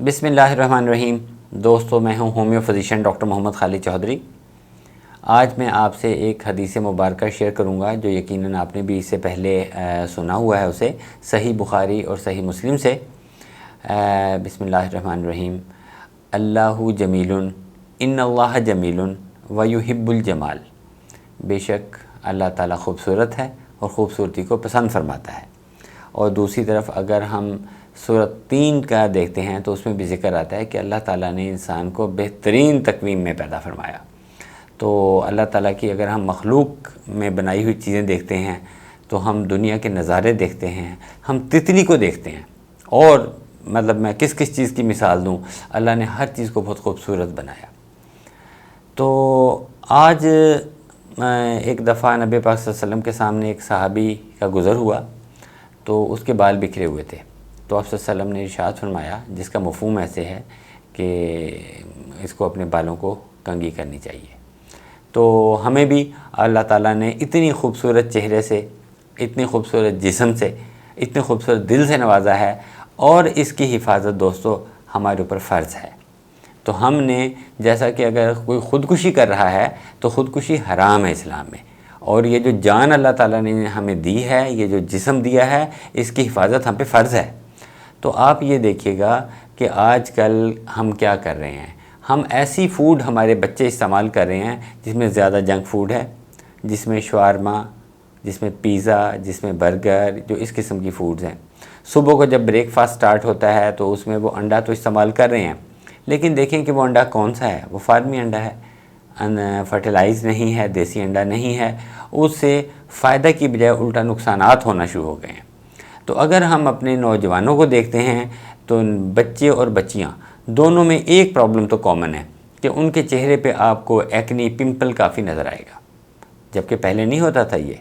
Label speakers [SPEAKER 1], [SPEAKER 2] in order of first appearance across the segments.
[SPEAKER 1] बिस्मिल्लाहिर्रहमानिर्रहीम। दोस्तों, मैं हूं homeo physician doctor Mohammad Khalid Chaudhary. आज मैं आपसे एक हदीस मुबारक शेयर करूंगा जो यकीनन आपने भी इससे पहले सुना हुआ है उसे, सही बुखारी और सही मुस्लिम से। बिस्मिल्लाहिर्रहमानिर्रहीम। अल्लाहु जमीलुन इन्नल्लाह जमीलुन व युहिब्बुल जमाल। बेशक अल्लाह ताला ख़ूबसूरत है और ख़ूबसूरती को पसंद फरमाता है। और दूसरी तरफ अगर हम सूरत 3 का देखते हैं तो उसमें भी ज़िक्र आता है कि अल्लाह ताला ने इंसान को बेहतरीन तकवीम में पैदा फरमाया। तो अल्लाह ताला की अगर हम मखलूक में बनाई हुई चीज़ें देखते हैं तो हम दुनिया के नज़ारे देखते हैं, हम तितली को देखते हैं। और मतलब मैं किस किस चीज़ की मिसाल दूँ, अल्लाह ने हर चीज़ को बहुत खूबसूरत बनाया। तो आज एक दफ़ा नबी पाक सल्लल्लाहु अलैहि वसल्लम के सामने एक सहाबी का गुज़र हुआ तो उसके बाल बिखरे हुए थे। तो आप सल्लल्लाहु अलैहि वसल्लम ने इरशाद फरमाया, जिसका मफ़हूम ऐसे है कि इसको अपने बालों को कंघी करनी चाहिए। तो हमें भी अल्लाह ताला ने इतनी खूबसूरत चेहरे से, इतनी खूबसूरत जिस्म से, इतने खूबसूरत दिल से नवाजा है और इसकी हिफाजत दोस्तों हमारे ऊपर फ़र्ज़ है। तो हमने, जैसा कि अगर कोई ख़ुदकुशी कर रहा है तो ख़ुदकुशी हराम है इस्लाम में, और ये जो जान अल्लाह ताला ने हमें दी है, ये जो जिस्म दिया है, इसकी हिफाजत हम पे फ़र्ज़ है। तो आप ये देखिएगा कि आजकल हम क्या कर रहे हैं, हम ऐसी फ़ूड हमारे बच्चे इस्तेमाल कर रहे हैं जिसमें ज़्यादा जंक फ़ूड है, जिसमें शवारमा, जिसमें पिज़्ज़ा, जिसमें बर्गर, जो इस किस्म की फ़ूड्स हैं। सुबह को जब ब्रेकफ़ास्ट स्टार्ट होता है तो उसमें वो अंडा तो इस्तेमाल कर रहे हैं, लेकिन देखें कि वो अंडा कौन सा है, वो फार्मी अंडा है, फर्टिलाइज़ नहीं है, देसी अंडा नहीं है। उससे फ़ायदा की बजाय उल्टा नुकसानात होना शुरू हो गए हैं। तो अगर हम अपने नौजवानों को देखते हैं तो बच्चे और बच्चियां दोनों में एक प्रॉब्लम तो कॉमन है कि उनके चेहरे पे आपको एक्नी, पिंपल काफ़ी नज़र आएगा, जबकि पहले नहीं होता था ये।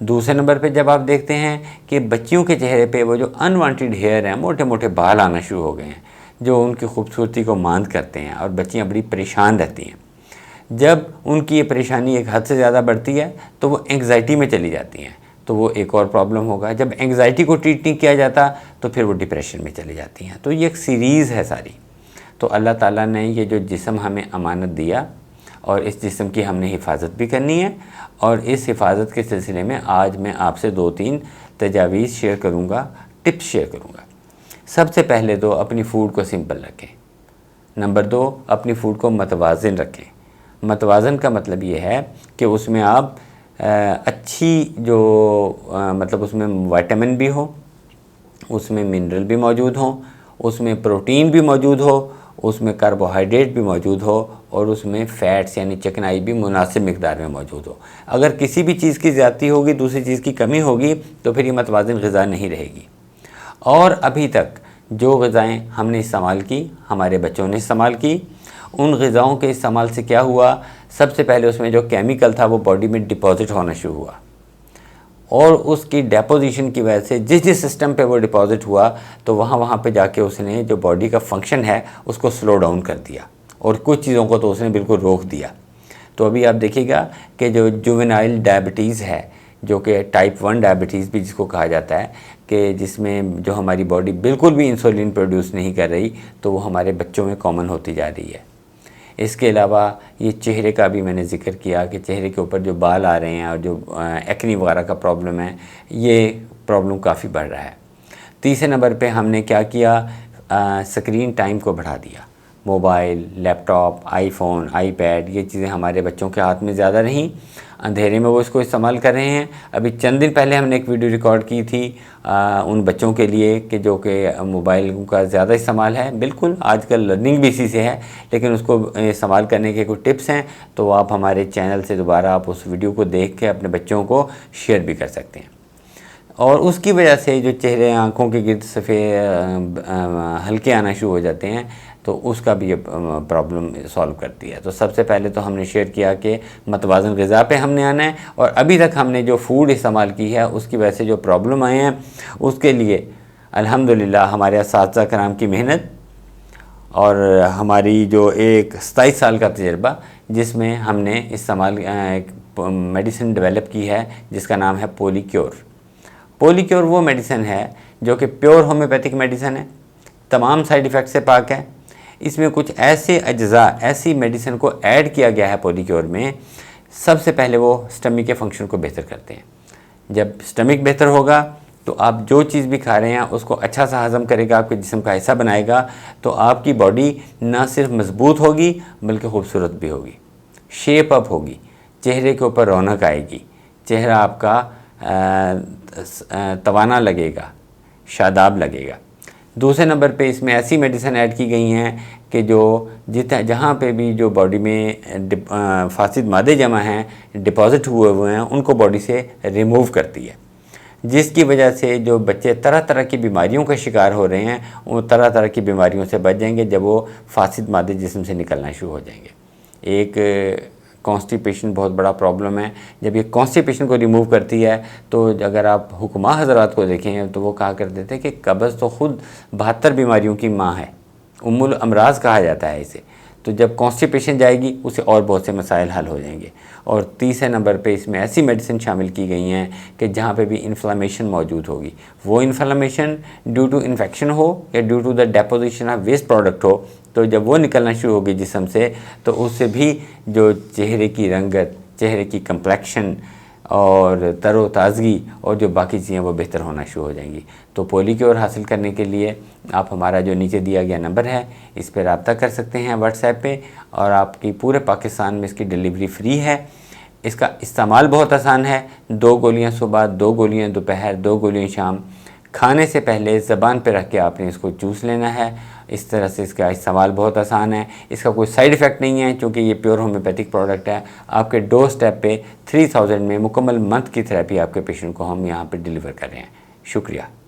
[SPEAKER 1] दूसरे नंबर पे जब आप देखते हैं कि बच्चियों के चेहरे पे वो जो अनवांटेड हेयर हैं, मोटे मोटे बाल आना शुरू हो गए हैं जो उनकी खूबसूरती को मांद करते हैं, और बच्चियाँ बड़ी परेशान रहती हैं। जब उनकी ये परेशानी एक हद से ज़्यादा बढ़ती है तो वो एंग्जाइटी में चली जाती हैं, तो वो एक और प्रॉब्लम होगा। जब एंग्जाइटी को ट्रीट नहीं किया जाता तो फिर वो डिप्रेशन में चली जाती हैं। तो ये एक सीरीज़ है सारी। तो अल्लाह ताला ने ये जो जिस्म हमें अमानत दिया और इस जिस्म की हमने हिफाजत भी करनी है, और इस हिफाजत के सिलसिले में आज मैं आपसे 2-3 तजावीज़ शेयर करूँगा, टिप्स शेयर करूँगा। सबसे पहले तो अपनी फ़ूड को सिंपल रखें। नंबर 2, अपनी फ़ूड को मतवाज़िन रखें। मतवाज़न का मतलब ये है कि उसमें आप अच्छी जो मतलब उसमें विटामिन भी हो, उसमें मिनरल भी मौजूद हों, उसमें प्रोटीन भी मौजूद हो, उसमें कार्बोहाइड्रेट भी मौजूद हो, और उसमें फ़ैट्स यानी चिकनाई भी मुनासिब मिकदार में मौजूद हो। अगर किसी भी चीज़ की ज़्यादती होगी, दूसरी चीज़ की कमी होगी, तो फिर ये मतवाज़िन ग़िज़ा नहीं रहेगी। और अभी तक जो ग़िज़ाएँ हमने इस्तेमाल की, हमारे बच्चों ने इस्तेमाल की, उन ग़िज़ाओं के इस्तेमाल से क्या हुआ, सबसे पहले उसमें जो केमिकल था वो बॉडी में डिपॉज़िट होना शुरू हुआ, और उसकी डेपोजिशन की वजह से जिस जिस सिस्टम पे वो डिपॉज़िट हुआ तो वहाँ पे जाके उसने जो बॉडी का फंक्शन है उसको स्लो डाउन कर दिया, और कुछ चीज़ों को तो उसने बिल्कुल रोक दिया। तो अभी आप देखिएगा कि जो जुवेनाइल डायबिटीज़ है, जो कि टाइप 1 डायबिटीज़ भी जिसको कहा जाता है, कि जिसमें जो हमारी बॉडी बिल्कुल भी इंसुलिन प्रोड्यूस नहीं कर रही, तो वो हमारे बच्चों में कॉमन होती जा रही है। इसके अलावा ये चेहरे का भी मैंने ज़िक्र किया कि चेहरे के ऊपर जो बाल आ रहे हैं और जो एक्नी वगैरह का प्रॉब्लम है, ये प्रॉब्लम काफ़ी बढ़ रहा है। तीसरे नंबर पे हमने क्या किया, स्क्रीन टाइम को बढ़ा दिया। मोबाइल, लैपटॉप, आईफ़ोन, आईपैड, ये चीज़ें हमारे बच्चों के हाथ में ज़्यादा रहीं, अंधेरे में वो इसको इस्तेमाल कर रहे हैं। अभी चंद दिन पहले हमने एक वीडियो रिकॉर्ड की थी उन बच्चों के लिए कि जो कि मोबाइल का ज़्यादा इस्तेमाल है। बिल्कुल आजकल लर्निंग भी इसी से है, लेकिन उसको इस्तेमाल करने के कुछ टिप्स हैं, तो आप हमारे चैनल से दोबारा आप उस वीडियो को देख के अपने बच्चों को शेयर भी कर सकते हैं। और उसकी वजह से जो चेहरे, आँखों के गिर्द सफ़ेद हल्के आना शुरू हो जाते हैं, तो उसका भी ये प्रॉब्लम सॉल्व करती है। तो सबसे पहले तो हमने शेयर किया कि मतवाज़न ग़िज़ा पे हमने आना है, और अभी तक हमने जो फ़ूड इस्तेमाल की है उसकी वजह से जो प्रॉब्लम आए हैं उसके लिए अल्हम्दुलिल्लाह हमारे असातिज़ा कराम की मेहनत और हमारी जो एक 27 साल का तजर्बा, जिसमें हमने इस्तेमाल मेडिसिन डेवलप की है जिसका नाम है पोलीक्योर। पोलीक्योर वो मेडिसिन है जो कि प्योर होम्योपैथिक मेडिसिन है, तमाम साइड इफ़ेक्ट से पाक है। इसमें कुछ ऐसे अज्जा, ऐसी मेडिसिन को ऐड किया गया है पॉलीक्योर में, सबसे पहले वो स्टमक के फंक्शन को बेहतर करते हैं। जब स्टमक बेहतर होगा तो आप जो चीज़ भी खा रहे हैं उसको अच्छा सा हज़म करेगा, आपके जिस्म का हिस्सा बनाएगा, तो आपकी बॉडी ना सिर्फ मजबूत होगी बल्कि खूबसूरत भी होगी, शेप अप होगी, चेहरे के ऊपर रौनक आएगी, चेहरा आपका तवाना लगेगा, शादाब लगेगा। दूसरे नंबर पे इसमें ऐसी मेडिसिन ऐड की गई हैं कि जो जहाँ पे भी जो बॉडी में फासिद मादे जमा हैं, डिपॉज़िट हुए हैं, उनको बॉडी से रिमूव करती है, जिसकी वजह से जो बच्चे तरह तरह की बीमारियों का शिकार हो रहे हैं वो तरह तरह की बीमारियों से बच जाएंगे जब वो फासिद मादे जिस्म से निकलना शुरू हो जाएंगे। एक कॉन्स्टिपेशन बहुत बड़ा प्रॉब्लम है। जब ये कॉन्स्टिपेशन को रिमूव करती है तो अगर आप हुक्मा हज़रात को देखें तो वो कहा करते थे कि कब्ज़ तो ख़ुद 72 बीमारियों की माँ है, उम्मुल अमराज कहा जाता है इसे। तो जब कॉन्स्टिपेशन जाएगी उसे और बहुत से मसाइल हल हो जाएंगे। और तीसरे नंबर पे इसमें ऐसी मेडिसिन शामिल की गई हैं कि जहाँ पे भी इन्फ्लामेशन मौजूद होगी, वो इन्फ्लामेशन ड्यू टू इन्फेक्शन हो या due to the deposition of waste product हो, तो जब वो निकलना शुरू होगी जिस्म से तो उससे भी जो चेहरे की रंगत, चेहरे की कम्प्लेक्शन और तरोताज़गी और जो बाकी चीज़ें वो बेहतर होना शुरू हो जाएंगी। तो पॉलीक्योर हासिल करने के लिए आप हमारा जो नीचे दिया गया नंबर है इस पर रब्ता कर सकते हैं व्हाट्सएप पे, और आपकी पूरे पाकिस्तान में इसकी डिलीवरी फ्री है। इसका इस्तेमाल बहुत आसान है। 2 गोलियां सुबह, 2 गोलियां दोपहर, 2 गोलियां शाम, खाने से पहले ज़बान पे रख के आपने इसको चूस लेना है। इस तरह से इसका इस्तेमाल बहुत आसान है। इसका कोई साइड इफ़ेक्ट नहीं है क्योंकि ये प्योर होम्योपैथिक प्रोडक्ट है। आपके डोर स्टेप पे 3000 में मुकम्मल मंथ की थेरेपी आपके पेशेंट को हम यहाँ पे डिलीवर कर रहे हैं। शुक्रिया।